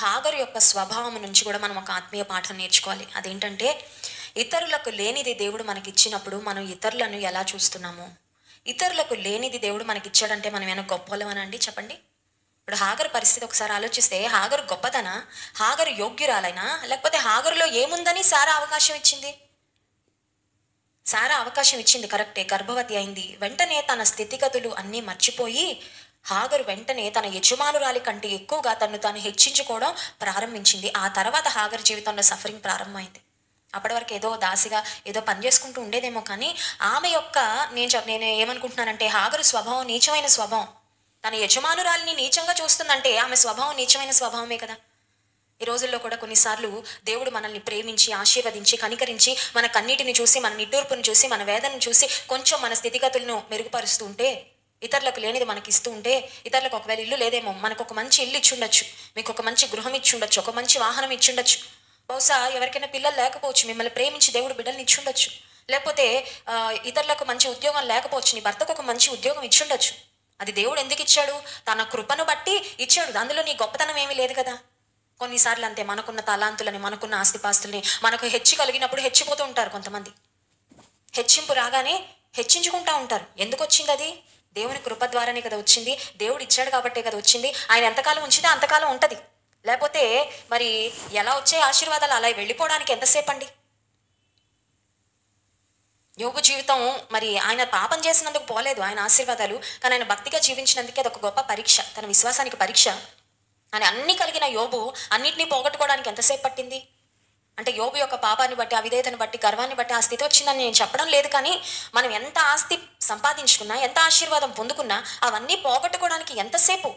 హాగరు యొక్క స్వభావం నుంచి కూడా మనం ఒక ఆత్మీయ పాఠం నేర్చుకోవాలి. అదేంటంటే, ఇతరులకు లేనిది దేవుడు మనకి ఇచ్చినప్పుడు మనం ఇతరులను ఎలా చూస్తున్నాము? ఇతరులకు లేనిది దేవుడు మనకి ఇచ్చాడంటే మనం ఏమైనా గొప్పవాళ్ళమనా అండి చెప్పండి? ఇప్పుడు హాగరు పరిస్థితి ఒకసారి ఆలోచిస్తే, హాగరు గొప్పదనా? హాగరు యోగ్యురాలైనా? లేకపోతే హాగరులో ఏముందని సారా అవకాశం ఇచ్చింది? సారా అవకాశం ఇచ్చింది కరెక్టే, గర్భవతి అయింది. వెంటనే తన స్థితిగతులు అన్నీ మర్చిపోయి హాగరు వెంటనే తన యజమానురాలి కంటే ఎక్కువగా తను తాను హెచ్చించుకోవడం ప్రారంభించింది. ఆ తర్వాత హాగరు జీవితంలో సఫరింగ్ ప్రారంభమైంది. అప్పటి వరకు ఏదో దాసిగా ఏదో పని చేసుకుంటూ ఉండేదేమో, కానీ ఆమె యొక్క నేను ఏమనుకుంటున్నానంటే, హాగరు స్వభావం నీచమైన స్వభావం. తన యజమానురాలిని నీచంగా చూస్తుందంటే ఆమె స్వభావం నీచమైన స్వభావమే కదా. ఈ రోజుల్లో కూడా కొన్నిసార్లు దేవుడు మనల్ని ప్రేమించి, ఆశీర్వదించి, కనికరించి, మన కన్నీటిని చూసి, మన నిట్టూర్పుని చూసి, మన వేదనను చూసి కొంచెం మన స్థితిగతులను మెరుగుపరుస్తూ ఉంటే, ఇతరులకు లేనిది మనకి ఇస్తూ ఉంటే, ఇతరులకు ఒకవేళ ఇల్లు లేదేమో, మనకు ఒక మంచి ఇల్లు ఇచ్చి ఉండొచ్చు, మీకు ఒక మంచి గృహం ఇచ్చి ఉండొచ్చు, ఒక మంచి వాహనం ఇచ్చి ఉండొచ్చు. బహుశా ఎవరికైనా పిల్లలు లేకపోవచ్చు, మిమ్మల్ని ప్రేమించి దేవుడు బిడ్డల్ని ఇచ్చి ఉండొచ్చు. లేకపోతే ఇతరులకు మంచి ఉద్యోగం లేకపోవచ్చు, నీ భర్తకు ఒక మంచి ఉద్యోగం ఇచ్చి ఉండొచ్చు. అది దేవుడు ఎందుకు ఇచ్చాడు? తన కృపను బట్టి ఇచ్చాడు. అందులో నీ గొప్పతనం ఏమీ లేదు కదా. కొన్నిసార్లు అంతే, మనకున్న తలాంతులని, మనకున్న ఆస్తిపాస్తుల్ని మనకు హెచ్చి కలిగినప్పుడు హెచ్చిపోతూ ఉంటారు కొంతమంది. హెచ్చింపు రాగానే హెచ్చించుకుంటూ ఉంటారు. ఎందుకు వచ్చింది అది? దేవుని కృప ద్వారానే కదా వచ్చింది. దేవుడు ఇచ్చాడు కాబట్టే కదా వచ్చింది. ఆయన ఎంతకాలం ఉంచితే అంతకాలం ఉంటుంది. లేకపోతే మరి ఎలా వచ్చే ఆశీర్వాదాలు అలా వెళ్ళిపోవడానికి ఎంతసేపు అండి? యోబు జీవితం మరి ఆయన పాపం చేసినందుకు పోలేదు ఆయన ఆశీర్వాదాలు, కానీ ఆయన భక్తిగా జీవించినందుకే అదొక గొప్ప పరీక్ష, తన విశ్వాసానికి పరీక్ష. అని అన్ని కలిగిన యోబు అన్నిటినీ పోగొట్టుకోవడానికి ఎంతసేపు పట్టింది? అంటే యోబు యొక్క పాపాన్ని బట్టి, అవిధేయతను బట్టి, గర్వాన్ని బట్టి ఆ స్థితి వచ్చిందని నేను చెప్పడం లేదు, కానీ మనం ఎంత ఆస్తి సంపాదించుకున్నా, ఎంత ఆశీర్వాదం పొందుకున్నా అవన్నీ పోగొట్టుకోవడానికి ఎంతసేపు